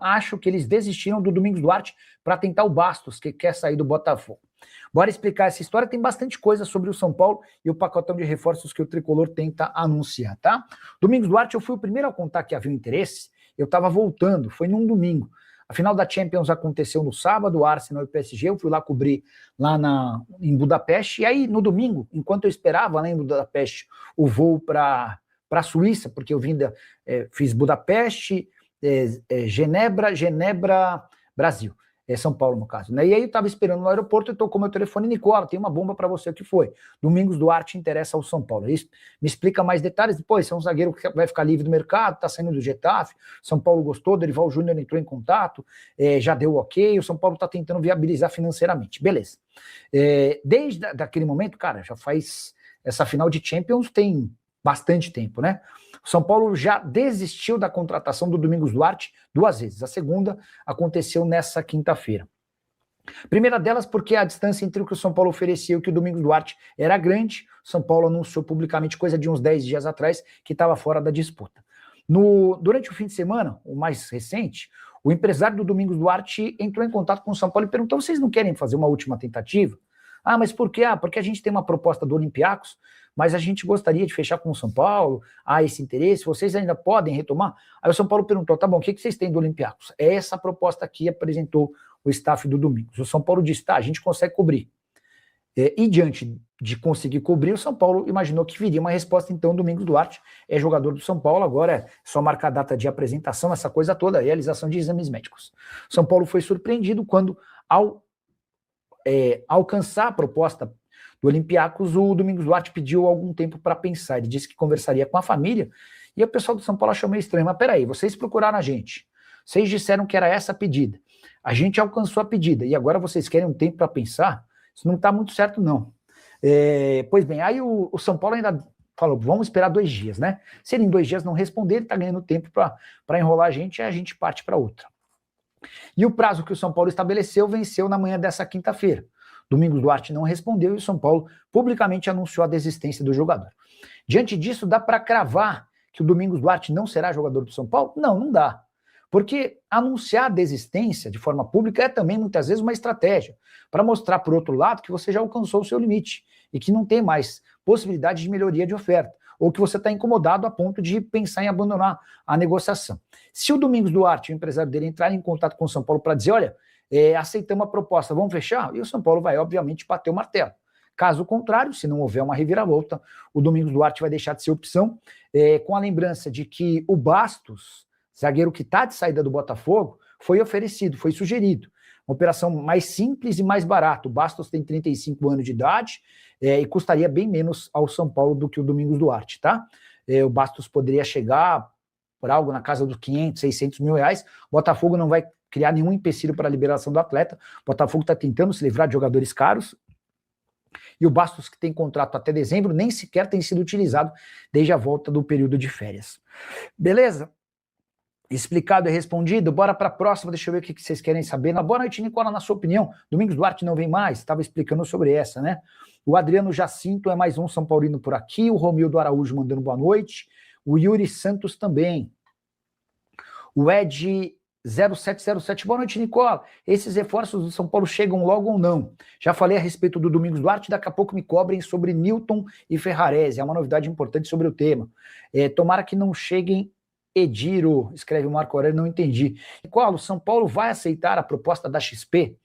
acho que eles desistiram do Domingos Duarte para tentar o Bastos, que quer sair do Botafogo. Bora explicar essa história, tem bastante coisa sobre o São Paulo e o pacotão de reforços que o Tricolor tenta anunciar, tá? Domingos Duarte, eu fui o primeiro a contar que havia um interesse, eu estava voltando, foi num domingo. A final da Champions aconteceu no sábado, Arsenal e PSG, eu fui lá cobrir lá em Budapeste, e aí no domingo, enquanto eu esperava lá em Budapeste o voo para a Suíça, porque eu fiz Budapeste, Genebra, Brasil. São Paulo, no caso, né? E aí eu estava esperando no aeroporto e tocou meu telefone, Nicola, tem uma bomba para você, o que foi? Domingos Duarte interessa ao São Paulo. Isso me explica mais detalhes. Depois, você é um zagueiro que vai ficar livre do mercado, está saindo do Getafe, São Paulo gostou, Dorival Júnior entrou em contato, já deu ok, o São Paulo está tentando viabilizar financeiramente. Beleza. Desde aquele momento, cara, já faz essa final de Champions, tem bastante tempo, né? O São Paulo já desistiu da contratação do Domingos Duarte 2 vezes. A segunda aconteceu nessa quinta-feira. Primeira delas porque a distância entre o que o São Paulo oferecia e o que o Domingos Duarte era grande. O São Paulo anunciou publicamente, coisa de uns 10 dias atrás, que estava fora da disputa. Durante o fim de semana, o mais recente, o empresário do Domingos Duarte entrou em contato com o São Paulo e perguntou: vocês não querem fazer uma última tentativa? Ah, mas por quê? Porque a gente tem uma proposta do Olympiacos, mas a gente gostaria de fechar com o São Paulo, há esse interesse, vocês ainda podem retomar? Aí o São Paulo perguntou: tá bom, o que vocês têm do Olympiacos? É essa proposta aqui, apresentou o staff do Domingos. O São Paulo disse: tá, a gente consegue cobrir. E diante de conseguir cobrir, o São Paulo imaginou que viria uma resposta, então. Domingos Duarte é jogador do São Paulo, agora é só marcar a data de apresentação, essa coisa toda, realização de exames médicos. O São Paulo foi surpreendido quando, ao alcançar a proposta do Olympiacos, o Domingos Duarte pediu algum tempo para pensar. Ele disse que conversaria com a família, e o pessoal do São Paulo achou meio estranho. Mas peraí, vocês procuraram a gente, vocês disseram que era essa a pedida, a gente alcançou a pedida, e agora vocês querem um tempo para pensar? Isso não está muito certo, não. Pois bem, aí o São Paulo ainda falou: vamos esperar 2 dias, né? Se ele em 2 dias não responder, ele está ganhando tempo para enrolar a gente, e a gente parte para outra. E o prazo que o São Paulo estabeleceu venceu na manhã dessa quinta-feira. Domingos Duarte não respondeu e o São Paulo publicamente anunciou a desistência do jogador. Diante disso, dá para cravar que o Domingos Duarte não será jogador do São Paulo? Não, não dá. Porque anunciar a desistência de forma pública é também, muitas vezes, uma estratégia para mostrar, por outro lado, que você já alcançou o seu limite e que não tem mais possibilidade de melhoria de oferta, ou que você está incomodado a ponto de pensar em abandonar a negociação. Se o Domingos Duarte, o empresário dele, entrar em contato com o São Paulo para dizer: olha, aceitamos a proposta, vamos fechar? E o São Paulo vai, obviamente, bater o martelo. Caso contrário, se não houver uma reviravolta, o Domingos Duarte vai deixar de ser opção, com a lembrança de que o Bastos, zagueiro que está de saída do Botafogo, foi oferecido, foi sugerido. Uma operação mais simples e mais barata. O Bastos tem 35 anos de idade e custaria bem menos ao São Paulo do que o Domingos Duarte, tá? O Bastos poderia chegar por algo na casa dos 500, 600 mil reais. O Botafogo não vai criar nenhum empecilho para a liberação do atleta. O Botafogo está tentando se livrar de jogadores caros. E o Bastos, que tem contrato até dezembro, nem sequer tem sido utilizado desde a volta do período de férias. Beleza? Explicado e respondido, bora para a próxima, deixa eu ver o que vocês querem saber. Boa noite, Nicola, na sua opinião, Domingos Duarte não vem mais? Estava explicando sobre essa, né? O Adriano Jacinto é mais um São Paulino por aqui, o Romildo Araújo mandando boa noite, o Yuri Santos também, o Ed 0707, boa noite, Nicola, esses reforços do São Paulo chegam logo ou não? Já falei a respeito do Domingos Duarte, daqui a pouco me cobrem sobre Newton e Ferrarese, é uma novidade importante sobre o tema. Tomara que não cheguem. Ediro, escreve o Marco Aurélio, não entendi. Qual? O São Paulo vai aceitar a proposta da XP?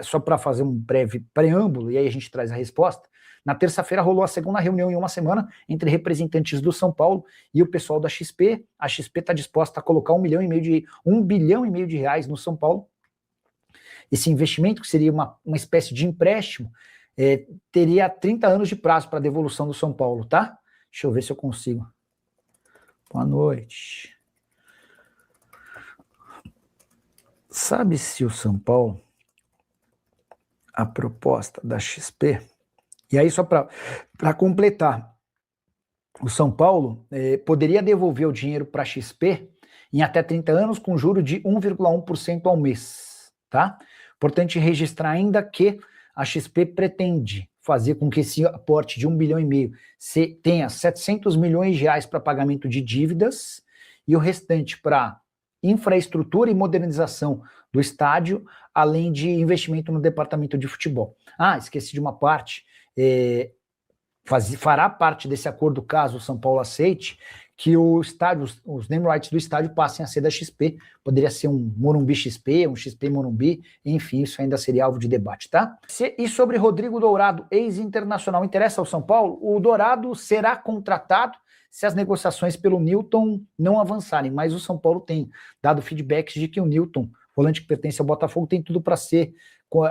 Só para fazer um breve preâmbulo, e aí a gente traz a resposta. Na terça-feira rolou a segunda reunião em uma semana entre representantes do São Paulo e o pessoal da XP. A XP está disposta a colocar 1 bilhão e meio de reais no São Paulo. Esse investimento, que seria uma espécie de empréstimo, teria 30 anos de prazo para devolução do São Paulo, tá? Deixa eu ver se eu consigo. Boa noite. Sabe se o São Paulo, a proposta da XP, e aí só para completar, o São Paulo poderia devolver o dinheiro para a XP em até 30 anos com juro de 1,1% ao mês, tá? Importante registrar ainda que a XP pretende fazer com que esse aporte de 1 bilhão e meio tenha 700 milhões de reais para pagamento de dívidas e o restante para infraestrutura e modernização do estádio, além de investimento no departamento de futebol. Ah, esqueci de uma parte, fará parte desse acordo, caso o São Paulo aceite, que o estádio, os name rights do estádio passem a ser da XP, poderia ser um Morumbi XP, um XP Morumbi, enfim, isso ainda seria alvo de debate, tá? E sobre Rodrigo Dourado, ex-internacional, interessa ao São Paulo? O Dourado será contratado se as negociações pelo Newton não avançarem, mas o São Paulo tem dado feedbacks de que o Newton, volante que pertence ao Botafogo, tem tudo para ser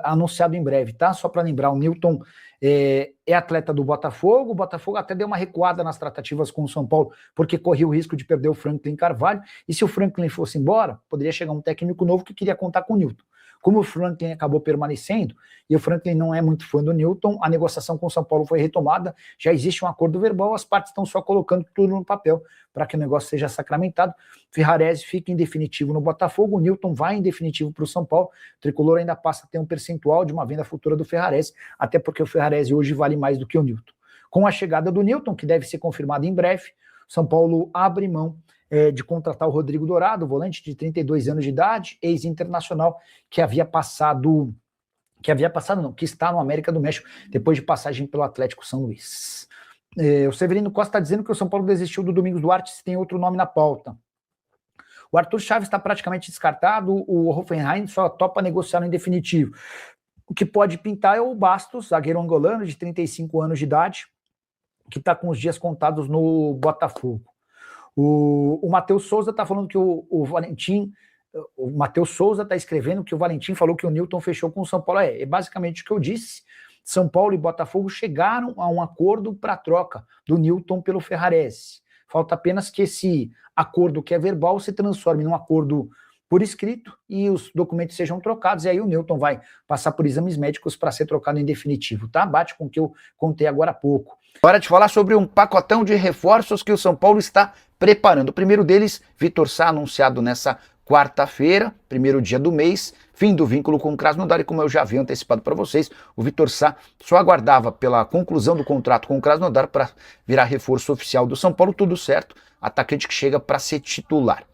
anunciado em breve, tá? Só para lembrar, o Newton é atleta do Botafogo, o Botafogo até deu uma recuada nas tratativas com o São Paulo, porque corria o risco de perder o Franklin Carvalho, e se o Franklin fosse embora, poderia chegar um técnico novo que queria contar com o Newton. Como o Franklin acabou permanecendo, e o Franklin não é muito fã do Newton, a negociação com o São Paulo foi retomada, já existe um acordo verbal, as partes estão só colocando tudo no papel para que o negócio seja sacramentado. Ferrarese fica em definitivo no Botafogo, o Newton vai em definitivo para o São Paulo, o Tricolor ainda passa a ter um percentual de uma venda futura do Ferrarese, até porque o Ferrarese hoje vale mais do que o Newton. Com a chegada do Newton, que deve ser confirmada em breve, São Paulo abre mão de contratar o Rodrigo Dourado, volante de 32 anos de idade, ex-internacional, que está no América do México, depois de passagem pelo Atlético São Luís. O Severino Costa está dizendo que o São Paulo desistiu do Domingos Duarte se tem outro nome na pauta. O Arthur Chaves está praticamente descartado, o Hoffenheim só topa negociar em definitivo. O que pode pintar é o Bastos, zagueiro angolano de 35 anos de idade, que está com os dias contados no Botafogo. O Matheus Souza está falando que o Matheus Souza está escrevendo que o Valentim falou que o Newton fechou com o São Paulo. É basicamente o que eu disse. São Paulo e Botafogo chegaram a um acordo para a troca do Newton pelo Ferrarese. Falta apenas que esse acordo que é verbal se transforme num acordo por escrito e os documentos sejam trocados, e aí o Newton vai passar por exames médicos para ser trocado em definitivo, tá? Bate com o que eu contei agora há pouco. Hora de falar sobre um pacotão de reforços que o São Paulo está preparando. O primeiro deles, Vitor Sá, anunciado nessa quarta-feira, primeiro dia do mês, fim do vínculo com o Krasnodar, e como eu já havia antecipado para vocês, o Vitor Sá só aguardava pela conclusão do contrato com o Krasnodar para virar reforço oficial do São Paulo, tudo certo, atacante que chega para ser titular.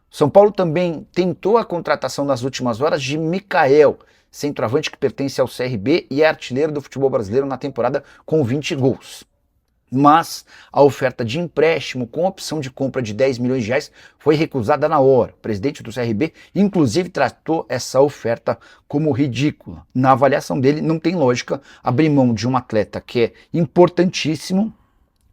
São Paulo também tentou a contratação nas últimas horas de Mikael, centroavante que pertence ao CRB e é artilheiro do futebol brasileiro na temporada com 20 gols. Mas a oferta de empréstimo com opção de compra de 10 milhões de reais foi recusada na hora. O presidente do CRB, inclusive, tratou essa oferta como ridícula. Na avaliação dele, não tem lógica abrir mão de um atleta que é importantíssimo,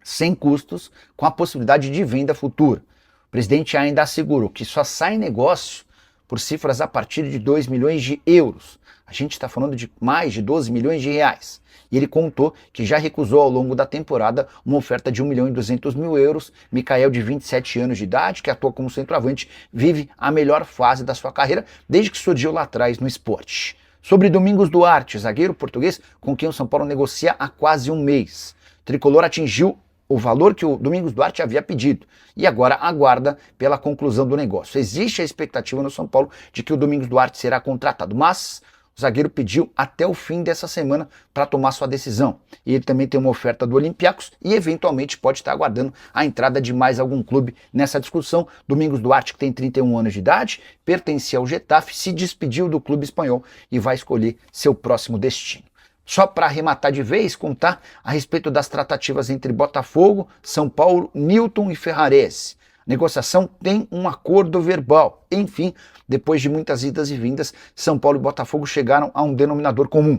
sem custos, com a possibilidade de venda futura. O presidente ainda assegurou que só sai negócio por cifras a partir de 2 milhões de euros. A gente está falando de mais de 12 milhões de reais. E ele contou que já recusou ao longo da temporada uma oferta de 1 milhão e 200 mil euros. Mikael, de 27 anos de idade, que atua como centroavante, vive a melhor fase da sua carreira desde que surgiu lá atrás no esporte. Sobre Domingos Duarte, zagueiro português com quem o São Paulo negocia há quase um mês. O tricolor atingiu o valor que o Domingos Duarte havia pedido e agora aguarda pela conclusão do negócio. Existe a expectativa no São Paulo de que o Domingos Duarte será contratado, mas o zagueiro pediu até o fim dessa semana para tomar sua decisão. E ele também tem uma oferta do Olympiacos e eventualmente pode estar aguardando a entrada de mais algum clube nessa discussão. Domingos Duarte, que tem 31 anos de idade, pertencia ao Getafe, se despediu do clube espanhol e vai escolher seu próximo destino. Só para arrematar de vez, contar a respeito das tratativas entre Botafogo, São Paulo, Newton e Ferrarese. A negociação tem um acordo verbal. Enfim, depois de muitas idas e vindas, São Paulo e Botafogo chegaram a um denominador comum.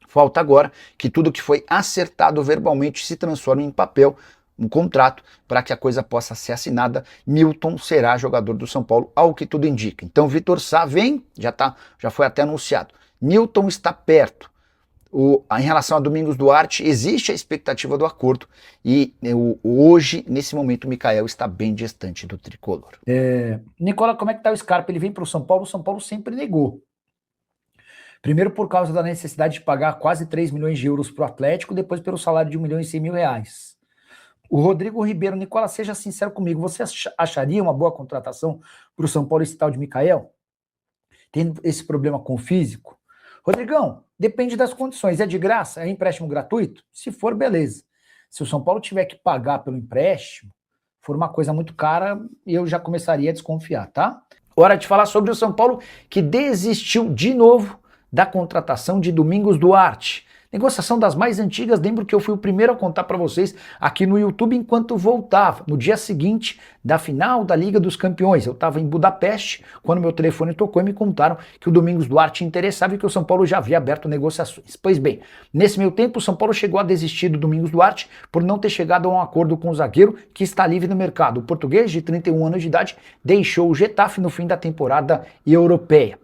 Falta agora que tudo que foi acertado verbalmente se transforme em papel, um contrato, para que a coisa possa ser assinada. Newton será jogador do São Paulo, ao que tudo indica. Então, Vitor Sá vem, já foi até anunciado. Newton está perto. Em relação a Domingos Duarte, existe a expectativa do acordo e hoje, nesse momento, o Mikael está bem distante do tricolor. Nicola, como é que está o Scarpa? Ele vem para o São Paulo sempre negou. Primeiro por causa da necessidade de pagar quase 3 milhões de euros para o Atlético, depois pelo salário de 1 milhão e 100 mil reais. O Rodrigo Ribeiro, Nicola, seja sincero comigo, você acharia uma boa contratação para o São Paulo esse tal de Mikael? Tendo esse problema com o físico? Rodrigão, depende das condições. É de graça? É empréstimo gratuito? Se for, beleza. Se o São Paulo tiver que pagar pelo empréstimo, for uma coisa muito cara, eu já começaria a desconfiar, tá? Hora de falar sobre o São Paulo, que desistiu de novo da contratação de Domingos Duarte. Negociação das mais antigas, lembro que eu fui o primeiro a contar para vocês aqui no YouTube enquanto voltava, no dia seguinte da final da Liga dos Campeões. Eu estava em Budapeste, quando meu telefone tocou e me contaram que o Domingos Duarte interessava e que o São Paulo já havia aberto negociações. Pois bem, nesse meio tempo o São Paulo chegou a desistir do Domingos Duarte por não ter chegado a um acordo com o zagueiro que está livre no mercado. O português, de 31 anos de idade, deixou o Getafe no fim da temporada europeia.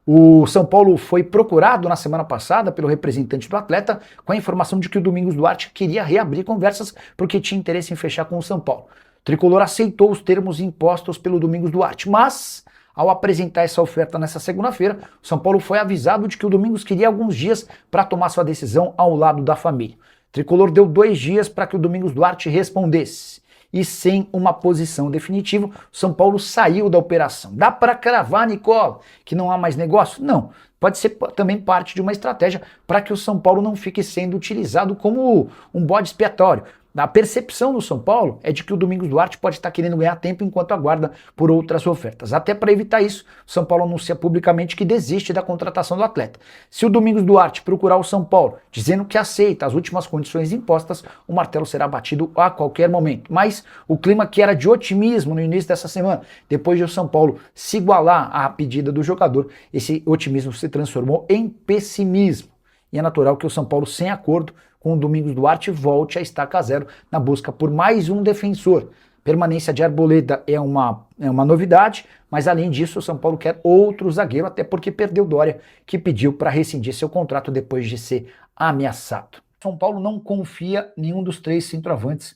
O São Paulo foi procurado na semana passada pelo representante do atleta com a informação de que o Domingos Duarte queria reabrir conversas porque tinha interesse em fechar com o São Paulo. O tricolor aceitou os termos impostos pelo Domingos Duarte, mas ao apresentar essa oferta nessa segunda-feira, o São Paulo foi avisado de que o Domingos queria alguns dias para tomar sua decisão ao lado da família. O tricolor deu 2 dias para que o Domingos Duarte respondesse. E sem uma posição definitiva, o São Paulo saiu da operação. Dá para cravar, Nicola, que não há mais negócio? Não. Pode ser também parte de uma estratégia para que o São Paulo não fique sendo utilizado como um bode expiatório. A percepção do São Paulo é de que o Domingos Duarte pode estar querendo ganhar tempo enquanto aguarda por outras ofertas. Até para evitar isso, o São Paulo anuncia publicamente que desiste da contratação do atleta. Se o Domingos Duarte procurar o São Paulo dizendo que aceita as últimas condições impostas, o martelo será batido a qualquer momento. Mas o clima que era de otimismo no início dessa semana, depois de o São Paulo se igualar à pedida do jogador, esse otimismo se transformou em pessimismo. E é natural que o São Paulo, sem acordo com o Domingos Duarte, volte a estaca zero na busca por mais um defensor. Permanência de Arboleda é uma novidade, mas além disso o São Paulo quer outro zagueiro, até porque perdeu Dória, que pediu para rescindir seu contrato depois de ser ameaçado. São Paulo não confia em nenhum dos 3 centroavantes,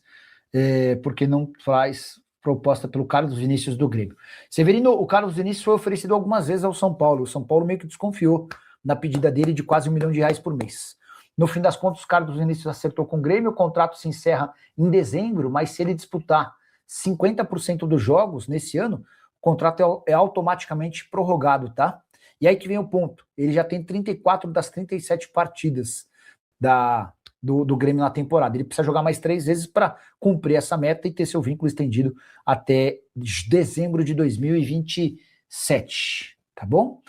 porque não faz proposta pelo Carlos Vinícius do Grêmio. Severino, o Carlos Vinícius foi oferecido algumas vezes ao São Paulo. O São Paulo meio que desconfiou na pedida dele de quase R$1 milhão por mês. No fim das contas, o Carlos Vinícius acertou com o Grêmio, o contrato se encerra em dezembro, mas se ele disputar 50% dos jogos nesse ano, o contrato é automaticamente prorrogado, tá? E aí que vem o ponto, ele já tem 34 das 37 partidas do Grêmio na temporada. Ele precisa jogar mais 3 vezes para cumprir essa meta e ter seu vínculo estendido até dezembro de 2027, tá bom?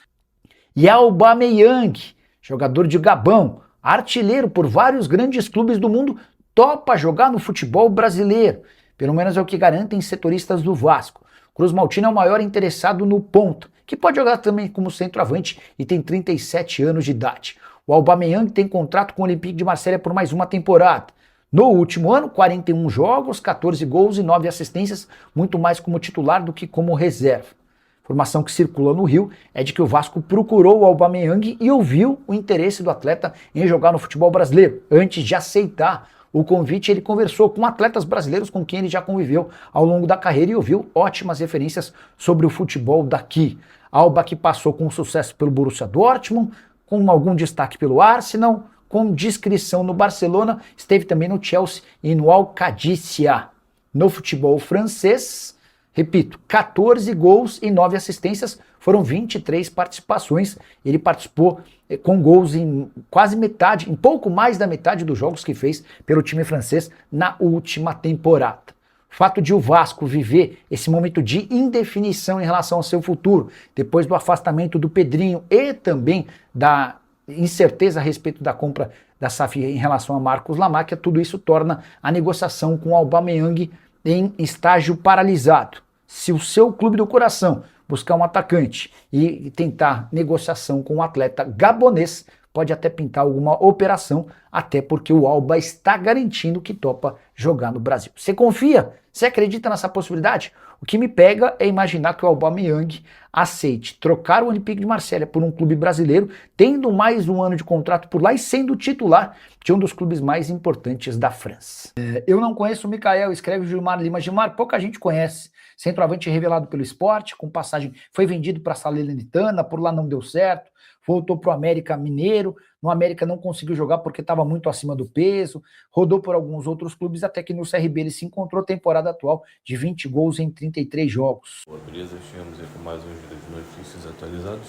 E Aubameyang, jogador de Gabão, artilheiro por vários grandes clubes do mundo, topa jogar no futebol brasileiro. Pelo menos é o que garantem setoristas do Vasco. Cruz Maltino é o maior interessado no ponto, que pode jogar também como centroavante e tem 37 anos de idade. O Aubameyang tem contrato com o Olympique de Marselha por mais uma temporada. No último ano, 41 jogos, 14 gols e 9 assistências, muito mais como titular do que como reserva. Informação que circula no Rio é de que o Vasco procurou o Aubameyang e ouviu o interesse do atleta em jogar no futebol brasileiro. Antes de aceitar o convite, ele conversou com atletas brasileiros com quem ele já conviveu ao longo da carreira e ouviu ótimas referências sobre o futebol daqui. Alba que passou com sucesso pelo Borussia Dortmund, com algum destaque pelo Arsenal, com discrição no Barcelona, esteve também no Chelsea e no Al-Qadisiyah. No futebol francês, repito, 14 gols e 9 assistências, foram 23 participações. Ele participou com gols em quase metade, em pouco mais da metade dos jogos que fez pelo time francês na última temporada. O fato de o Vasco viver esse momento de indefinição em relação ao seu futuro, depois do afastamento do Pedrinho e também da incerteza a respeito da compra da SAF em relação a Marcos Lamáquia, tudo isso torna a negociação com o Aubameyang em estágio paralisado. Se o seu clube do coração buscar um atacante e tentar negociação com um atleta gabonês, pode até pintar alguma operação, até porque o Alba está garantindo que topa jogar no Brasil. Você confia? Você acredita nessa possibilidade? O que me pega é imaginar que o Aubameyang aceite trocar o Olympique de Marselha por um clube brasileiro, tendo mais um ano de contrato por lá e sendo titular de um dos clubes mais importantes da França. Eu não conheço o Mikael, escreve o Gilmar Lima. Gilmar, pouca gente conhece. Centroavante revelado pelo Sport, com passagem, foi vendido para a Salernitana, por lá não deu certo, voltou para o América Mineiro, no América não conseguiu jogar porque estava muito acima do peso, rodou por alguns outros clubes, até que no CRB ele se encontrou, temporada atual de 20 gols em 33 jogos. Boa, beleza, chegamos aí com mais um vídeo de notícias atualizadas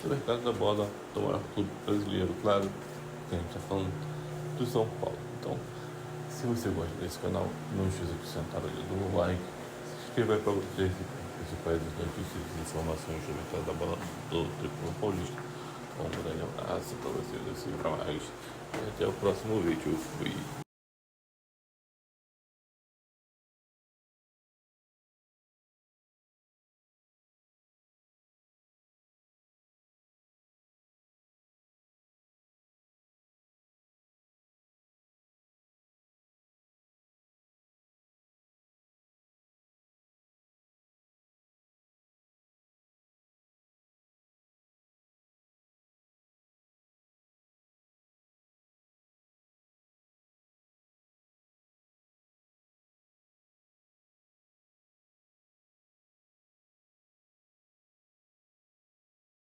do mercado da bola do maior clube brasileiro, claro, que a gente está falando do São Paulo. Então, se você gosta desse canal, não esqueça de sentar ali do like, se inscreva aí para você principais notícias e informações do mercado da bola do Tricolor Paulista. Um grande abraço para vocês, assim, para mais. E até o próximo vídeo. Fui.